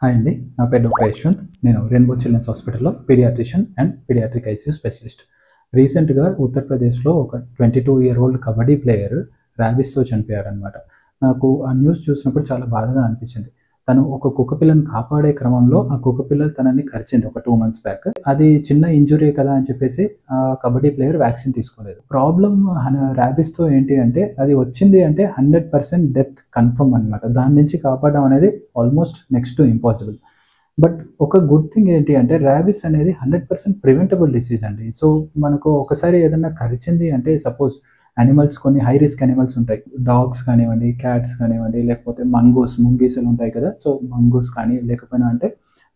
Hi అండి. నా పేరు డాక్టర్ యశ్వంత్. నేను రెయిన్బో చిల్డ్రన్స్ హాస్పిటల్‌లో paediatrician and paediatric ICU specialist. రీసెంట్‌గా ఉత్తరప్రదేశ్‌లో ఒక 22 ఇయర్ ఓల్డ్ కబడ్డీ ప్లేయర్ ర్యాబీస్‌తో చనిపోయాడనమాట. నాకు ఆ న్యూస్ చూసినప్పుడు చాలా బాధగా అనిపించింది. తను ఒక కుక్కపిల్లని కాపాడే క్రమంలో ఆ కుక్కపిల్ల తనని కరిచింది ఒక 2 మంత్స్ బ్యాక్. అది చిన్న ఇంజ్యూరీయే కదా అని చెప్పేసి కబడ్డీ ప్లేయర్ వ్యాక్సిన్ తీసుకోలేదు. ప్రాబ్లమ్ ర్యాబీస్‌తో ఏంటి అంటే అది వచ్చింది అంటే 100% డెత్ కన్ఫర్మ్ అనమాట. దాని నుంచి కాపాడడం అనేది almost next to impossible. But ఒక గుడ్ థింగ్ ఏంటి అంటే ర్యాబీస్ అనేది 100% ప్రివెంటబుల్ డిసీజ్ అండి. సో, మనకు ఒకసారి ఏదన్నా కరిచింది అంటే సపోజ్ యానిమల్స్ కొన్ని హై రిస్క్ యానిమల్స్ ఉంటాయి. డాగ్స్ కానివ్వండి, క్యాట్స్ కానివ్వండి, లేకపోతే ముంగీసులు ఉంటాయి కదా! సో, మంగూస్ కానీ లేకపోయినా అంటే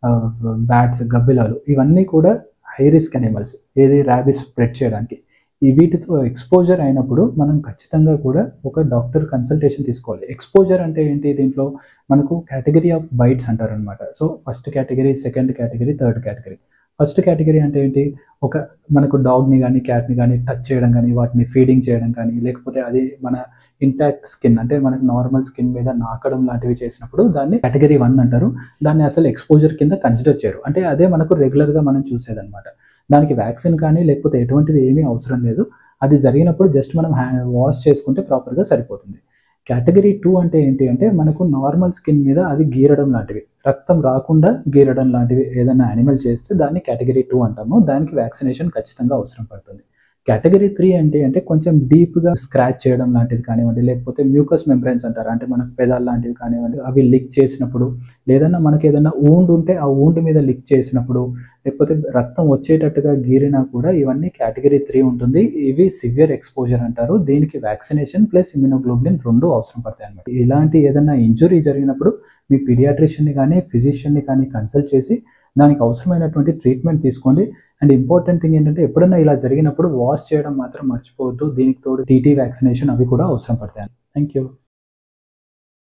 ఆహ్, బ్యాట్స్, గబ్బిలాలు ఇవన్నీ కూడా హై రిస్క్ యానిమల్స్. ఏది ర్యాబీస్ స్ప్రెడ్ చేయడానికి. ఈ వీటితో ఎక్స్‌పోజర్ అయినప్పుడు మనం ఖచ్చితంగా కూడా ఒక డాక్టర్ కన్సల్టేషన్ తీసుకోవాలి. ఎక్స్‌పోజర్ అంటే ఏంటి దీంట్లో మనకు కేటగరీ ఆఫ్ బైట్స్ అంటారనమాట. So, first category, second category, third category. First category అంటే ఏంటి? ఒక మనకు డాగ్‌ని గానీ, క్యాట్‌ని గానీ టచ్ చేయడం గానీ, వాటిని ఫీడింగ్ చేయడం కానీ, లేకపోతే అది మన ఇంటాక్ట్ స్కిన్ అంటే మనకు నార్మల్ స్కిన్ మీద నాకడం లాంటివి చేసినప్పుడు దాన్ని కేటగరీ 1 అంటారు. దాన్ని అసలు ఎక్స్‌పోజర్ కింద కన్సిడర్ చేయరు. అంటే అదే మనకు రెగ్యులర్‌గా మనం చూసేదనమాట. దానికి వ్యాక్సిన్ కానీ, లేకపోతే ఎటువంటిది ఏమీ అవసరం లేదు. అది జరిగినప్పుడు జస్ట్ మనం వాష్ చేసుకుంటే ప్రాపర్‌గా సరిపోతుంది. కేటగరీ 2 అంటే ఏంటి అంటే, మనకు నార్మల్ స్కిన్ మీద అది గీరడం లాంటివి. రక్తం రాకుండా గీరడం లాంటివి ఏదైనా యానిమల్ చేస్తే దాన్ని కేటగరీ 2 అంటాము. దానికి వ్యాక్సినేషన్ ఖచ్చితంగా అవసరం పడుతుంది. కేటగరీ 3 ఏంటి అంటే, కొంచెం డీప్‌గా స్క్రాచ్ చేయడం లాంటిది కానివ్వండి, లేకపోతే మ్యూకస్ మెంబ్రేన్స్ అంటారు. అంటే మనకు పెదాలు లాంటివి కానివ్వండి, అవి లీక్ చేసినప్పుడు, లేదన్నా మనకేదన్నా వూండ్ ఉంటే ఆ వూండ్ మీద లీక్ చేసినప్పుడు, లేకపోతే రక్తం వచ్చేటట్టుగా గీరినా కూడా ఇవన్నీ కేటగరీ 3 ఉంటుంది. ఇవి సివియర్ ఎక్స్‌పోజర్ అంటారు. దీనికి వ్యాక్సినేషన్ ప్లస్ ఇమ్యునోగ్లోబులిన్ 2 అవసరం పడతాయన్నమాట. ఇలాంటి ఏదన్నా ఇంజ్యూరీ జరిగినప్పుడు మీ పీడియాట్రిషియన్‌ని గానీ, ఫిజిషియన్‌ని కానీ కన్సల్ట్ చేసి దానికి అవసరమైనటువంటి ట్రీట్మెంట్ తీసుకోండి. అండ్ ఇంపార్టెంట్ థింగ్ ఏంటంటే ఎప్పుడన్నా ఇలా జరిగినప్పుడు వాష్ చేయడం మాత్రం మర్చిపోవద్దు. దీనికి తోడు టీటీ వ్యాక్సినేషన్ అవి కూడా అవసరం పడతాయి. Thank you.